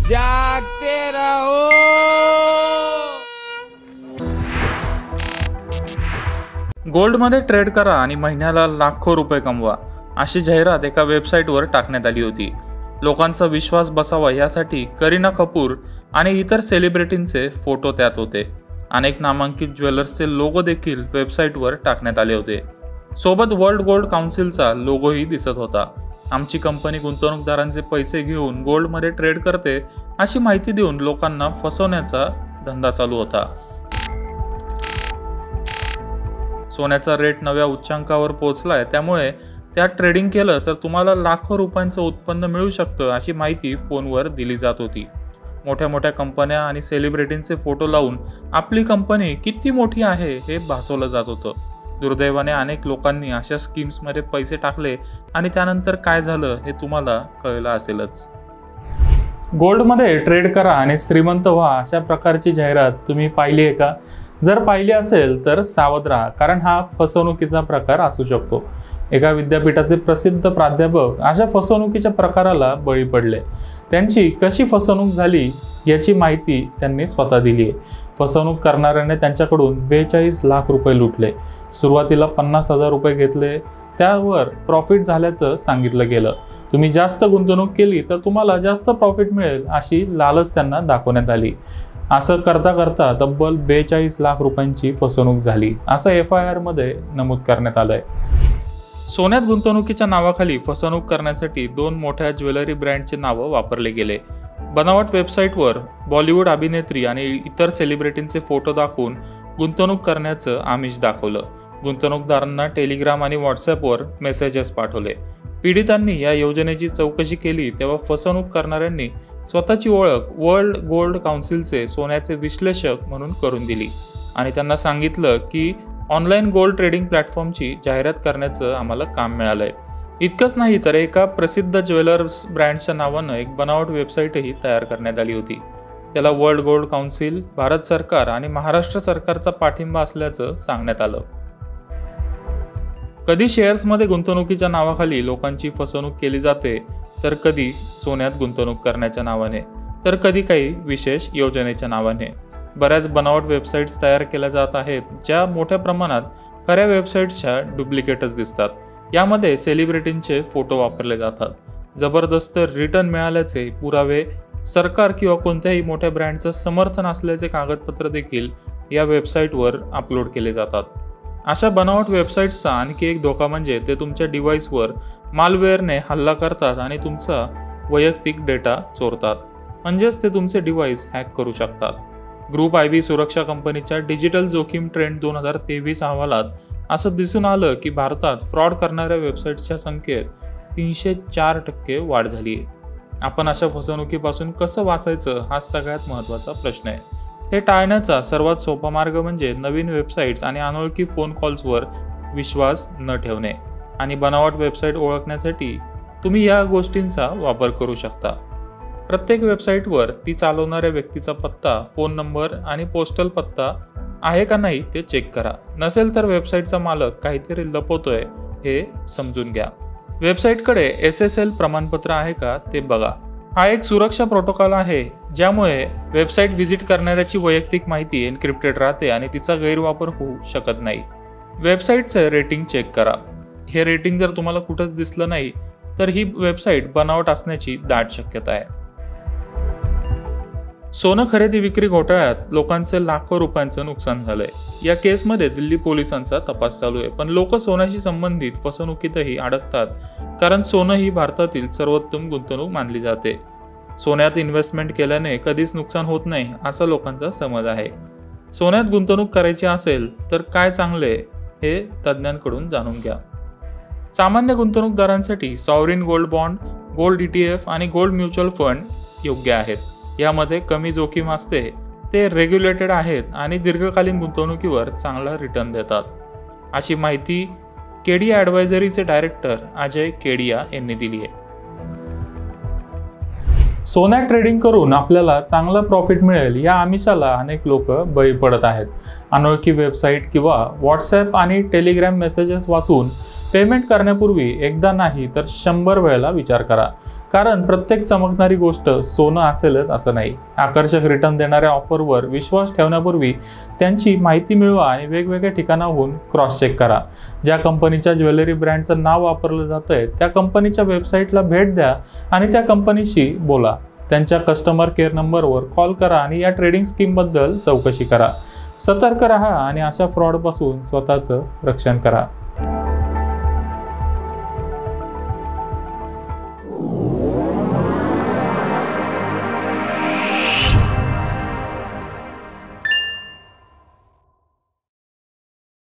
जागते रहो। गोल्डमध्ये ट्रेड करा आणि महिन्याला लाखो रुपये कमवा, अशी जाहिरात एका वेबसाईटवर टाकण्यात आली होती. लोकांचा विश्वास बसावा यासाठी करीना कपूर आणि इतर सेलिब्रिटींचे फोटो त्यात होते. अनेक नामांकित ज्वेलर्सचे लोगो देखील वेबसाईटवर टाकण्यात आले होते. सोबत वर्ल्ड गोल्ड काउन्सिलचा लोगोही दिसत होता. आमची कंपनी गुंतवणूकदारांचे पैसे घेऊन गोल्डमध्ये ट्रेड करते अशी माहिती देऊन लोकांना फसवण्याचा धंदा चालू होता. सोन्याचा रेट नव्या उच्चांकावर पोहोचलाय, त्यामुळे त्यात ट्रेडिंग केलं तर तुम्हाला लाखो रुपयांचं उत्पन्न मिळू शकतं अशी माहिती फोनवर दिली जात होती. मोठ्या मोठ्या कंपन्या आणि सेलिब्रिटींचे फोटो लावून आपली कंपनी किती मोठी आहे हे भासवलं जात होतं. दुर्दैवाने अनेक लोकांनी अशा स्कीम्समध्ये पैसे टाकले आणि त्यानंतर काय झालं हे तुम्हाला कळलं असेलच. गोल्डमध्ये ट्रेड करा आणि श्रीमंत व्हा अशा प्रकारची जाहिरात तुम्ही पाहिली आहे का? जर पाहिली असेल तर सावध राहा, कारण हा फसवणुकीचा प्रकार असू शकतो. एका विद्यापीठाचे प्रसिद्ध प्राध्यापक अशा फसवणुकीच्या प्रकाराला बळी पडले. त्यांची कशी फसवणूक झाली याची माहिती त्यांनी स्वतः दिली आहे. फसवणूक करणाऱ्याने त्यांच्याकडून 42 लाख रुपये लुटले. सुरुवातीला 50,000 रुपये घेतले, त्यावर प्रॉफिट झाल्याचं सांगितलं गेलं. तुम्ही जास्त गुंतवणूक केली तर तुम्हाला जास्त प्रॉफिट मिळेल अशी लालच त्यांना दाखवण्यात आली. असं करता करता तब्बल 42 लाख रुपयांची फसवणूक झाली, असं FIR मध्ये नमूद करण्यात आलंय. सोन्यात गुंतवणुकीच्या नावाखाली फसवणूक करण्यासाठी 2 मोठ्या ज्वेलरी ब्रँडचे नावं वापरले गेले. बनावट वेबसाईटवर बॉलिवूड अभिनेत्री आणि इतर सेलिब्रिटींचे फोटो दाखवून गुंतवणूक करण्याचं आमिष दाखवलं. गुंतवणूकदारांना टेलिग्राम आणि व्हॉट्सअपवर मेसेजेस पाठवले. पीडितांनी या योजनेची चौकशी केली तेव्हा फसवणूक करणाऱ्यांनी स्वतःची ओळख वर्ल्ड गोल्ड काउन्सिलचे सोन्याचे विश्लेषक म्हणून करून दिली आणि त्यांना सांगितलं की ऑनलाईन गोल्ड ट्रेडिंग प्लॅटफॉर्मची जाहिरात करण्याचं आम्हाला काम मिळालंय. इतकंच नाही तर एका प्रसिद्ध ज्वेलर्स ब्रँडच्या नावानं एक बनावट वेबसाईटही तयार करण्यात आली होती. त्याला वर्ल्ड गोल्ड काउन्सिल, भारत सरकार आणि महाराष्ट्र सरकारचा पाठिंबा असल्याचं सांगण्यात आलं. कधी शेअर्समध्ये गुंतवणुकीच्या नावाखाली लोकांची फसवणूक केली जाते, तर कधी सोन्यात गुंतवणूक करण्याच्या नावाने, तर कधी काही विशेष योजनेच्या नावाने. बऱ्याच बनावट वेबसाईट्स तयार केल्या जात आहेत, ज्या मोठ्या प्रमाणात खऱ्या वेबसाईट्सच्या डुप्लिकेटच दिसतात. यामध्ये सेलिब्रिटींचे फोटो वापरले जातात. जबरदस्त रिटर्न मिळाल्याचे पुरावे, सरकार किंवा कोणत्याही मोठ्या ब्रँडचं समर्थन असल्याचे कागदपत्र देखील या वेबसाईटवर अपलोड केले जातात. अशा बनावट वेबसाईट्सचा आणखी एक धोका म्हणजे ते तुमच्या डिव्हाइसवर मालवेअरने हल्ला करतात आणि तुमचा वैयक्तिक डेटा चोरतात. म्हणजेच ते तुमचे डिव्हाइस हॅक करू शकतात. ग्रुप IB सुरक्षा कंपनीच्या डिजिटल जोखीम ट्रेंड 2023 अहवालात असं दिसून आलं की भारतात फ्रॉड करणाऱ्या वेबसाईट्सच्या संख्येत 304% वाढ झाली आहे. आपण अशा फसवणुकीपासून कसं वाचायचं हा सगळ्यात महत्त्वाचा प्रश्न आहे. हे टाळण्याचा सर्वात सोपा मार्ग म्हणजे नवीन वेबसाईट्स आणि अनोळखी फोन कॉल्सवर विश्वास न ठेवणे. आणि बनावट वेबसाईट ओळखण्यासाठी तुम्ही या गोष्टींचा वापर करू शकता. प्रत्येक वेबसाईटवर ती चालवणाऱ्या व्यक्तीचा पत्ता, फोन नंबर आणि पोस्टल पत्ता आहे का नाही ते चेक करा. नसेल तर वेबसाईटचा मालक काहीतरी लपवतोय हे समजून घ्या. वेबसाईटकडे SSL प्रमाणपत्र आहे का ते बघा. हा एक सुरक्षा प्रोटोकॉल आहे, ज्यामुळे वेबसाईट व्हिजिट करणाऱ्याची वैयक्तिक माहिती एन्क्रिप्टेड राहते आणि तिचा गैरवापर होऊ शकत नाही. वेबसाईटचं रेटिंग चेक करा. हे रेटिंग जर तुम्हाला कुठंच दिसलं नाही तर ही वेबसाईट बनावट असण्याची दाट शक्यता आहे. सोनं खरेदी विक्री घोटाळ्यात लोकांचे लाखो रुपयांचं नुकसान झालंय. या केसमध्ये दिल्ली पोलिसांचा तपास चालू आहे, पण लोक सोन्याशी संबंधित फसवणुकीतही अडकतात, कारण सोनं ही भारतातील सर्वोत्तम गुंतवणूक मानली जाते. सोन्यात इन्व्हेस्टमेंट केल्याने कधीच नुकसान होत नाही असा लोकांचा समज आहे. सोन्यात गुंतवणूक करायची असेल तर काय चांगले हे तज्ज्ञांकडून जाणून घ्या. सामान्य गुंतवणूकदारांसाठी sovereign gold bond, gold ETF आणि गोल्ड म्युच्युअल फंड योग्य आहेत. यामध्ये कमी जोखीम असते, ते रेग्युलेटेड आहेत आणि दीर्घकालीन गुंतवणुकीवर चांगला रिटर्न देतात, अशी माहिती केडिया ॲडवायझरीचे डायरेक्टर अजय केडिया यांनी दिली आहे. सोन्यात ट्रेडिंग करून आपल्याला चांगला प्रॉफिट मिळेल या आमिषाला अनेक लोक बळी पडत आहेत. अनोळखी वेबसाईट किंवा व्हॉट्सॲप आणि टेलिग्राम मेसेजेस वाचून पेमेंट करण्यापूर्वी एकदा नाही तर 100 वेळेला विचार करा. कारण प्रत्येक चमकणारी गोष्ट सोनं असेलच असं नाही. आकर्षक रिटर्न देणाऱ्या ऑफरवर विश्वास ठेवण्यापूर्वी त्यांची माहिती मिळवा आणि वेगवेगळ्या ठिकाणाहून क्रॉस चेक करा. ज्या कंपनीच्या ज्वेलरी ब्रँडचं नाव वापरलं जातंय त्या कंपनीच्या वेबसाईटला भेट द्या आणि त्या कंपनीशी बोला. त्यांच्या कस्टमर केअर नंबरवर कॉल करा आणि या ट्रेडिंग स्कीमबद्दल चौकशी करा. सतर्क राहा आणि अशा फ्रॉडपासून स्वतःचं रक्षण करा.